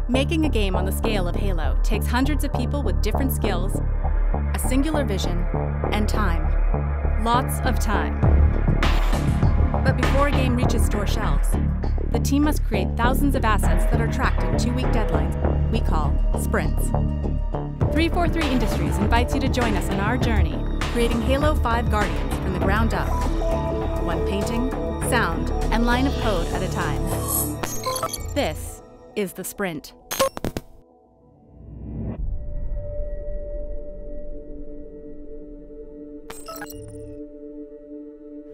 Making a game on the scale of Halo takes hundreds of people with different skills, a singular vision, and time. Lots of time. But before a game reaches store shelves, the team must create thousands of assets that are tracked in 2-week deadlines we call sprints. 343 Industries invites you to join us on our journey, creating Halo 5 Guardians from the ground up. One painting, sound, and line of code at a time. This is the sprint.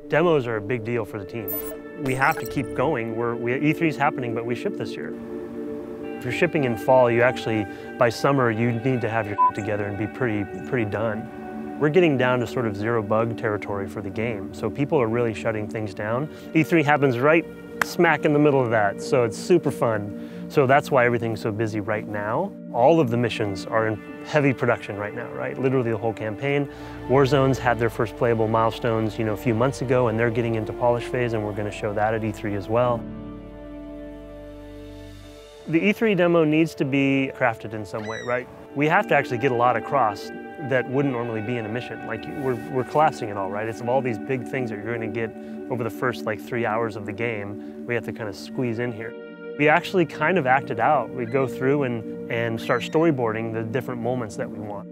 Demos are a big deal for the team. We have to keep going. E3 is happening, but we ship this year. If you're shipping in fall, you actually, by summer, you need to have your together and be pretty done. We're getting down to sort of zero bug territory for the game, so people are really shutting things down. E3 happens right smack in the middle of that, so it's super fun. So that's why everything's so busy right now. All of the missions are in heavy production right now, right? Literally the whole campaign. Warzone's had their first playable milestones, a few months ago, and they're getting into polish phase, and we're going to show that at E3 as well. The E3 demo needs to be crafted in some way, right? We have to actually get a lot across that wouldn't normally be in a mission. Like, we're collapsing it all, right? It's of all these big things that you're going to get over the first 3 hours of the game, we have to kind of squeeze in here. We actually kind of act it out. We go through and start storyboarding the different moments that we want.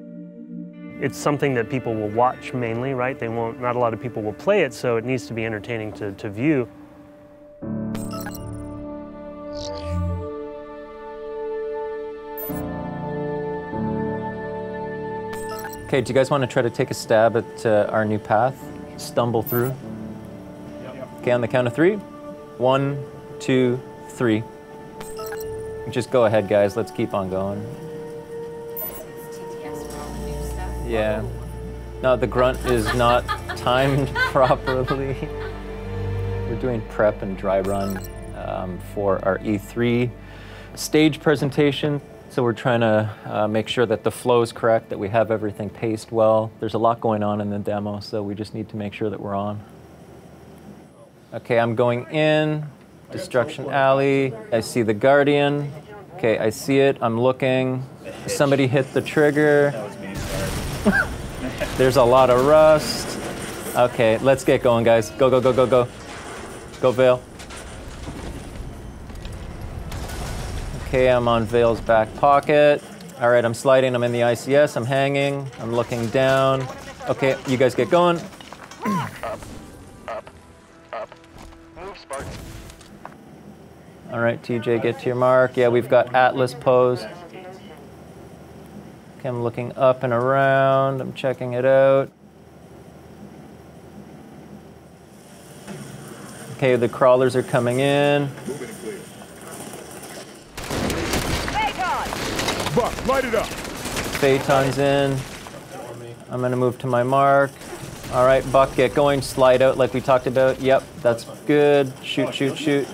It's something that people will watch mainly, right? Not a lot of people will play it, so it needs to be entertaining to view. Okay, do you guys want to try to take a stab at our new path? Stumble through? Yep. Okay, on the count of 3. 1, 2, 3. Just go ahead, guys. Let's keep on going. Yeah. No, the grunt is not timed properly. We're doing prep and dry run for our E3 stage presentation. So we're trying to make sure that the flow is correct, that we have everything paced well. There's a lot going on in the demo, so we just need to make sure that we're on. Okay, I'm going in. Destruction Alley. I see the Guardian. Okay, I see it. I'm looking. Somebody hit the trigger. That was me, sorry. There's a lot of rust. Okay, let's get going, guys. Go, go, go, go, go. Go, Vale. Okay, I'm on Vale's back pocket. All right, I'm sliding. I'm in the ICS. I'm hanging. I'm looking down. Okay, you guys get going. Move, Spark. All right, TJ, get to your mark. Yeah, we've got Atlas pose. Okay, I'm looking up and around. I'm checking it out. Okay, the crawlers are coming in. Buck, light it up. Phaeton's in. I'm gonna move to my mark. All right, Buck, get going. Slide out like we talked about. Yep, that's good. Shoot, shoot, shoot.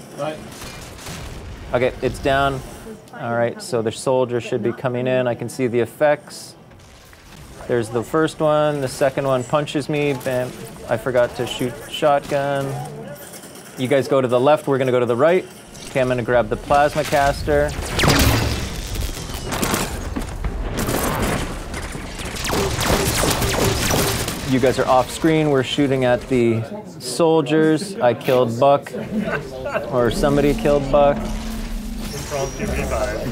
Okay, it's down. All right, so the soldier should be coming in. I can see the effects. There's the first one. The second one punches me. Bam. I forgot to shoot shotgun. You guys go to the left. We're gonna go to the right. Okay, I'm gonna grab the plasma caster. You guys are off screen. We're shooting at the soldiers. I killed Buck, or somebody killed Buck.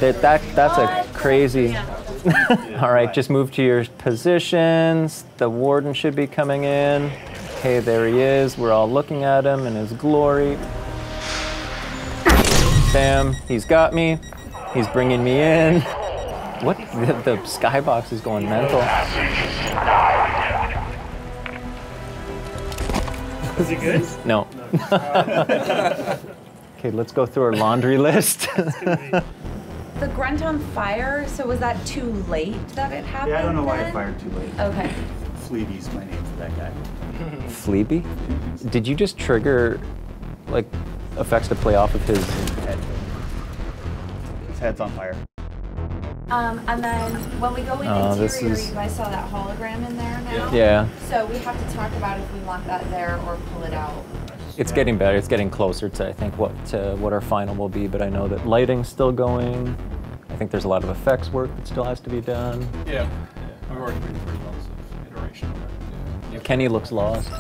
That's a crazy. All right, just move to your positions. The warden should be coming in. Okay, there he is. We're all looking at him in his glory. Bam, he's got me. He's bringing me in. What? The skybox is going mental. Is he good? No. Okay, let's go through our laundry list. The grunt on fire, so was that too late that it happened? Yeah, I don't know why then? I fired too late. Okay. Fleeby's my name for that guy. Fleeby? Did you just trigger, like, effects to play off of his head? His head's on fire. And then when we go in interior, you guys saw that hologram in there now? Yeah. So we have to talk about if we want that there or pull it out. It's getting better. It's getting closer to, I think, what our final will be, but I know that lighting's still going. think there's a lot of effects work that still has to be done. Yeah. I've already made 3 months of iteration on it. Yeah. Kenny looks lost.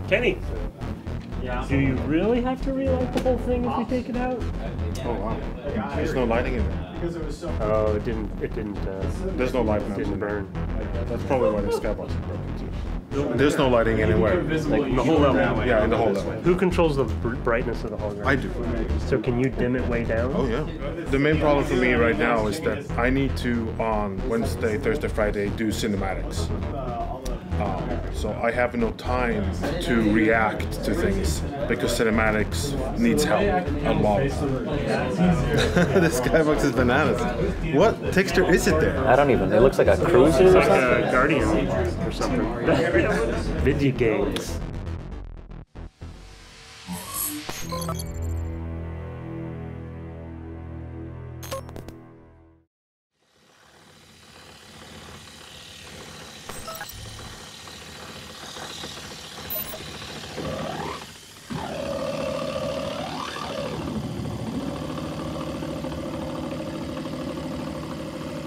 Kenny, do you really have to relight the whole thing if we take it out? Oh wow. There's no lighting in there. Oh, it didn't. There's no lighting. Didn't burn. That's probably why the skybox is broken too. There's no lighting anywhere. Like the whole level. Yeah, in the whole level. Who controls the brightness of the hologram? I do. So can you dim it way down? Oh yeah. The main problem for me right now is that I need to, on Wednesday, Thursday, Friday, do cinematics. So I have no time to react to things because cinematics needs help a lot. This skybox is bananas. What texture is it there? I don't even, it looks like a cruiser or Like something. a Guardian or something. Video games.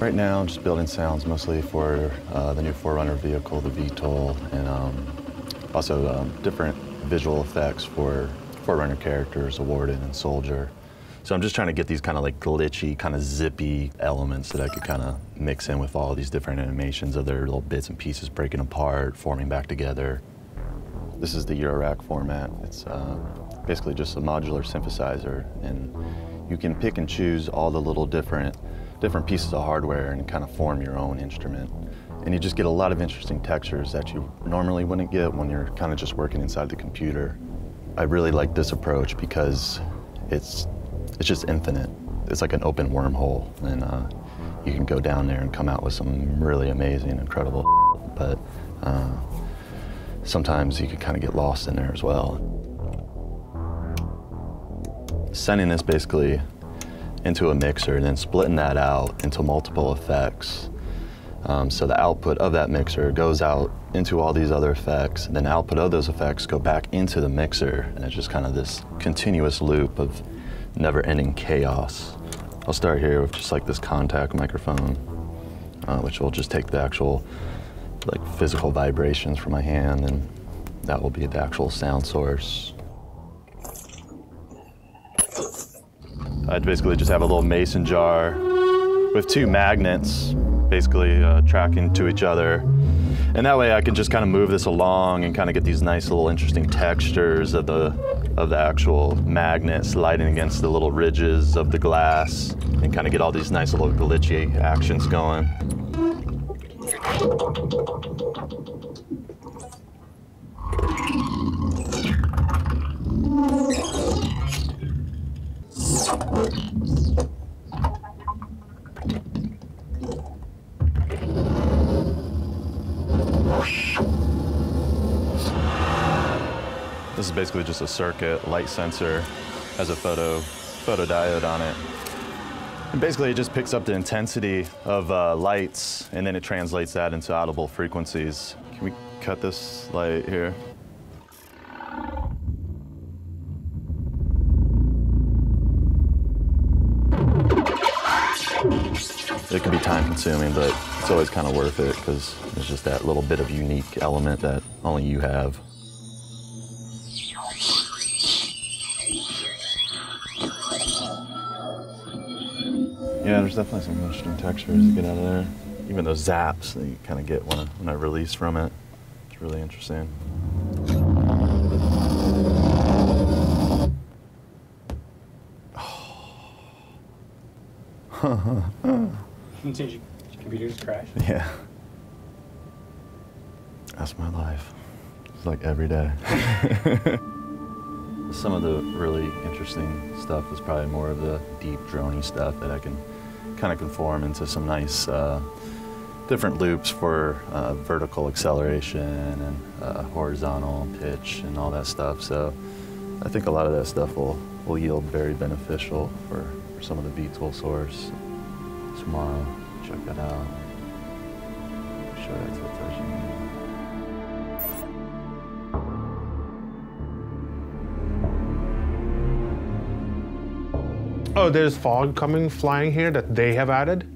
Right now, I'm just building sounds mostly for the new 4Runner vehicle, the VTOL, and also different visual effects for 4Runner characters, a Warden and Soldier. So I'm just trying to get these kind of like glitchy, kind of zippy elements that I could kind of mix in with all these different animations of their little bits and pieces breaking apart, forming back together. This is the Eurorack format. It's basically just a modular synthesizer, and you can pick and choose all the little different pieces of hardware and kind of form your own instrument. And you just get a lot of interesting textures that you normally wouldn't get when you're kind of just working inside the computer. I really like this approach because it's just infinite. It's like an open wormhole, and you can go down there and come out with some really amazing, incredible but sometimes you can kind of get lost in there as well. Sending this basically into a mixer and then splitting that out into multiple effects. So the output of that mixer goes out into all these other effects, and then the output of those effects go back into the mixer, and it's just kind of this continuous loop of never-ending chaos. I'll start here with just like this contact microphone, which will just take the actual like physical vibrations from my hand, and that will be the actual sound source. I'd basically just have a little mason jar with 2 magnets basically tracking to each other. And that way I can just kind of move this along and kind of get these nice little interesting textures of the actual magnet sliding against the little ridges of the glass and kind of get all these nice little glitchy actions going. This is basically just a circuit, light sensor, has a photodiode on it. And basically it just picks up the intensity of lights, and then it translates that into audible frequencies. Can we cut this light here? It can be time consuming, but it's always kind of worth it because there's just that little bit of unique element that only you have. Yeah, there's definitely some interesting textures to get out of there. Even those zaps that you kind of get when I release from it. It's really interesting. You change your computer's crash? Yeah. That's my life. It's like every day. Some of the really interesting stuff is probably more of the deep droney stuff that I can kind of conform into some nice different loops for vertical acceleration and horizontal pitch and all that stuff. So I think a lot of that stuff will yield very beneficial for some of the VTOL source. Tomorrow, check that out. Show that to the touching. Oh, there's fog flying here that they have added.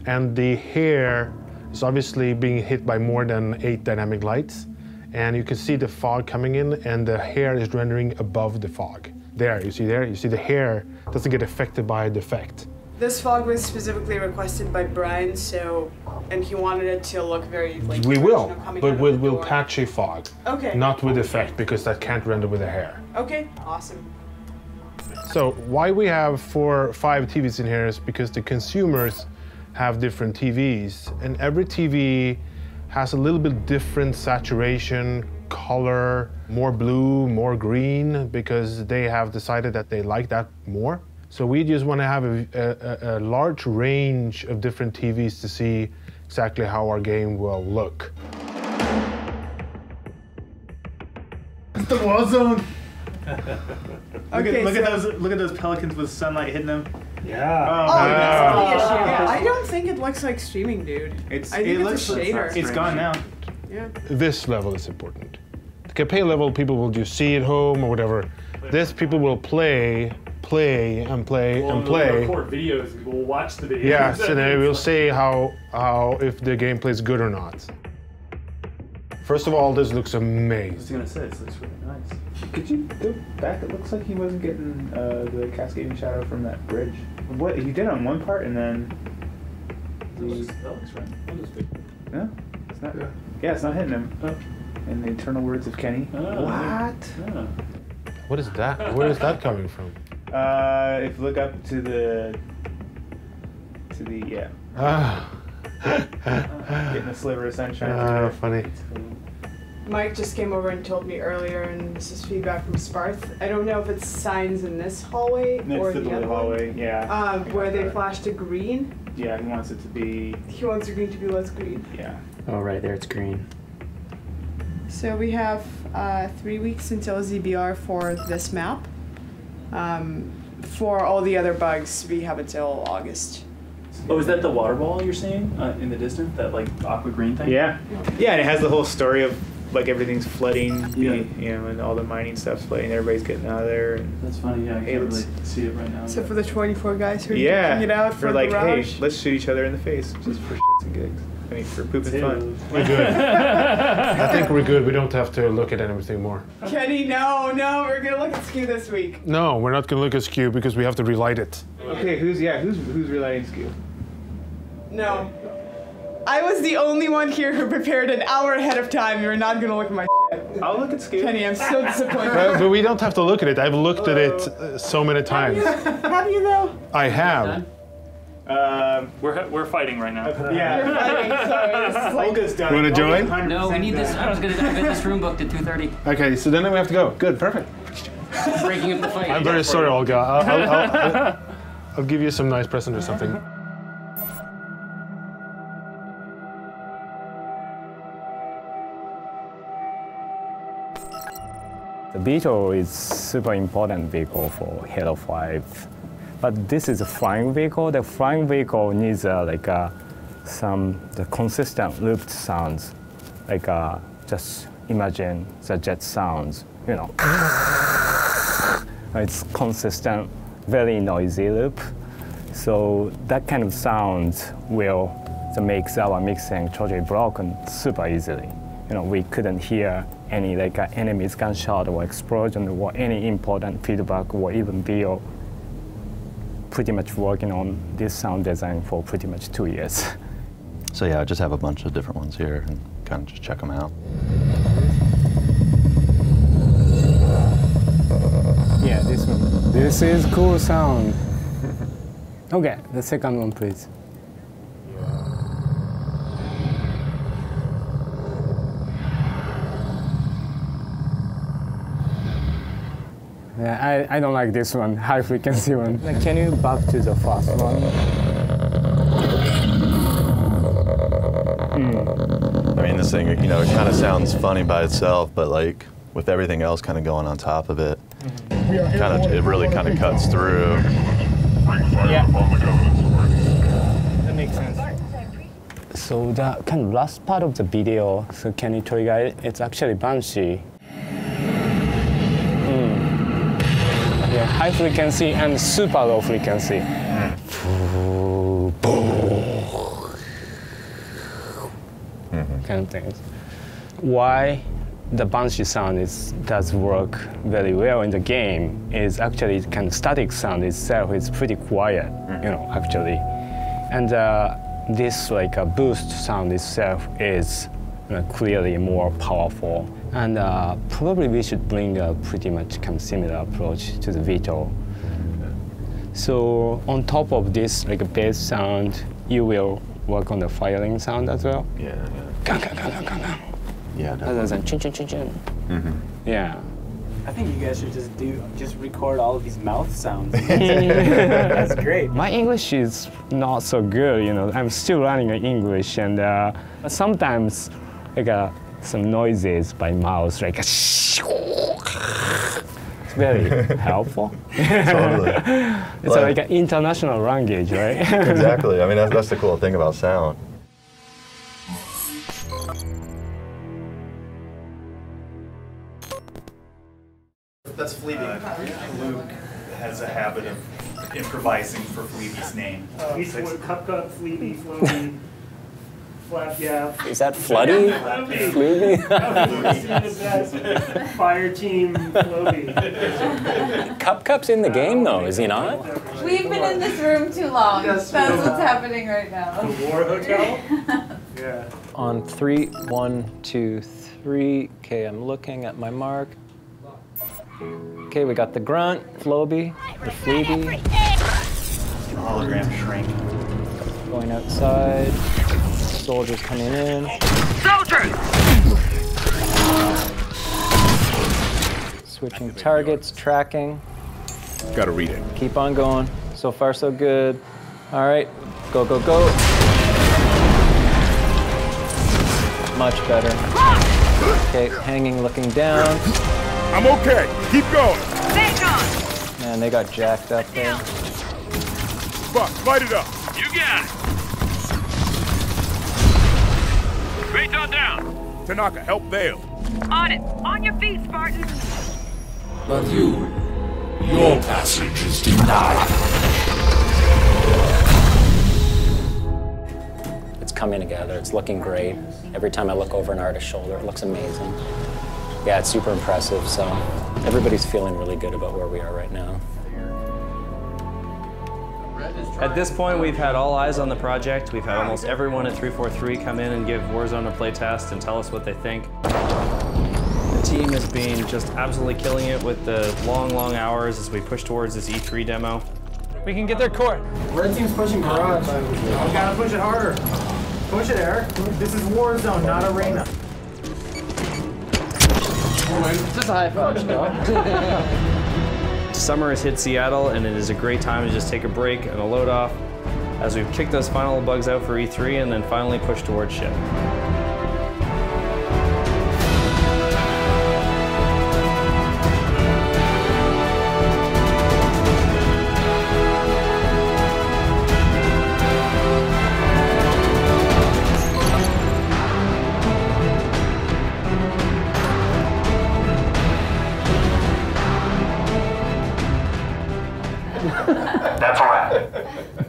And the hair is obviously being hit by more than 8 dynamic lights. And you can see the fog coming in, and the hair is rendering above the fog. There, you see the hair doesn't get affected by the effect. This fog was specifically requested by Brian, so, and he wanted it to look very like. We will, but we'll patchy fog. Okay. Not with effect, because that can't render with the hair. Okay, awesome. So why we have 4 or 5 TVs in here is because the consumers have different TVs, and every TV has a little bit different saturation, color, more blue, more green, because they have decided that they like that more. So we just want to have a large range of different TVs to see exactly how our game will look. It's the war zone. Okay, look at those pelicans with sunlight hitting them. Yeah. Oh, that's the issue. Yeah. I don't think it looks like streaming, dude. It looks a shader. It's gone now. Yeah. This level is important. The campaign level, people will just see at home or whatever. This, people will play and play. We'll record videos and we'll watch the videos. Yes, and then we'll say how if the gameplay is good or not. First of all, this looks amazing. I was gonna say, this looks really nice. Could you go back? It looks like he wasn't getting the cascading shadow from that bridge. What he did on one part, and then That looks right. no, it's not. Yeah, it's not hitting him. Oh. In the eternal words of Kenny. Oh. What? Oh. What is that? Where is that coming from? If you look up to the yeah. Getting a sliver of sunshine. Funny. Mike just came over and told me earlier, and this is feedback from Sparth. I don't know if it's signs in this hallway or It's the other hallway, one. yeah. Where they flashed to green. Yeah, he wants it to be. He wants the green to be less green. Yeah. Oh, right there, it's green. So we have 3 weeks until ZBR for this map. For all the other bugs, we have until August. Oh, is that the water ball you're seeing in the distance? That like aqua green thing? Yeah. Yeah, and it has the whole story of like everything's flooding, Yeah. you know, and all the mining stuff's flooding. Everybody's getting out of there. And That's funny. Yeah, I can't really see it right now. So for the 24 guys who are yeah, taking it out for we're like, garage. hey, let's shoot each other in the face just for shits and gigs. I mean, for poop and fun. We're good. I think we're good. We don't have to look at anything more. Kenny, no, we're gonna look at Skew this week. No, we're not going to look at Skew because we have to relight it. Okay, who's relating Skew? No. I was the only one here who prepared an hour ahead of time. You're not gonna look at my shit. I'll look at Skew. Kenny, I'm so disappointed. But we don't have to look at it. I've looked at it so many times. Have you though? I have. We're fighting right now. Yeah. You're fighting, sorry. This is like, Olga's done. You wanna join? 100% No, we need this. I was gonna get this room booked at 2:30. Okay, so then we have to go. Good, perfect. Breaking up the fight. I'm very sorry, Olga. I'll give you some nice present or something. The Beetle is super important vehicle for Halo 5, but this is a flying vehicle. The flying vehicle needs the consistent looped sounds, just imagine the jet sounds, you know. It's consistent, very noisy loop. So that kind of sound will make our mixing totally broken super easily. You know, we couldn't hear any enemy's gunshot or explosion or any important feedback or even video. Pretty much working on this sound design for pretty much 2 years. So yeah, I just have a bunch of different ones here and kind of just check them out. Yeah, this one. This is cool sound. Okay, the second one, please. Yeah, I don't like this one, high frequency one. Can you back to the first one? I mean, this thing, you know, it kind of sounds funny by itself, but like with everything else kind of going on top of it, it really kind of cuts through. Yeah. That makes sense. So the kind of last part of the video, so can you trigger it? It's actually Banshee. Yeah, high frequency and super low frequency. Kind of things. Why the Banshee sound does work very well in the game is actually kind of static sound itself is pretty quiet, you know, actually. And this like a boost sound itself is clearly more powerful. And probably we should bring a pretty much kind of similar approach to the VTOL. So on top of this like a bass sound, you will work on the firing sound as well. Yeah. Gang, gang, gang, gang, gang. Yeah, Other definitely. than chin, chin, chin, chin. Yeah. I think you guys should just record all of these mouth sounds. That's great. My English is not so good, you know. I'm still learning English, and sometimes like some noises by mouth, like it's very helpful. Totally. It's like an international language, right? Exactly. I mean, that's the cool thing about sound. That's Fleabee. Luke has a habit of improvising for Fleabee's name. He's Cupcake, Fleabee, Floaty, Flapgap. Is that Floody? Fleabee? Fire Team, Floaty. Cup's in the game though, is he not? We've been in this room too long. Yes, That's we what's have. happening right now. The War Hotel? Yeah. On 3, 1, 2, 3. Okay, I'm looking at my mark. Okay, we got the grunt, Floby, the Fleabee. Hologram shrink. Going outside. Soldiers coming in. Soldiers! Switching targets, tracking. Gotta read it. Keep on going. So far, so good. All right, go, go, go. Much better. Okay, hanging, looking down. I'm okay. Keep going. Man, they got jacked up there. Buck, light it up. You got it. Straight on down. Tanaka, help Vale. On it. On your feet, Spartan. But you, your passage is denied. It's coming together. It's looking great. Every time I look over an artist's shoulder, it looks amazing. Yeah, it's super impressive. So everybody's feeling really good about where we are right now. At this point, we've had all eyes on the project. We've had almost everyone at 343 come in and give Warzone a playtest and tell us what they think. The team has been just absolutely killing it with the long, long hours as we push towards this E3 demo. We can get their court. Red team's pushing garage. We gotta push it harder. Push it, Eric. This is Warzone, not Arena. Just a high five. Summer has hit Seattle, and it is a great time to just take a break and a load off as we've kicked those final bugs out for E3 and then finally push towards ship. That's all right.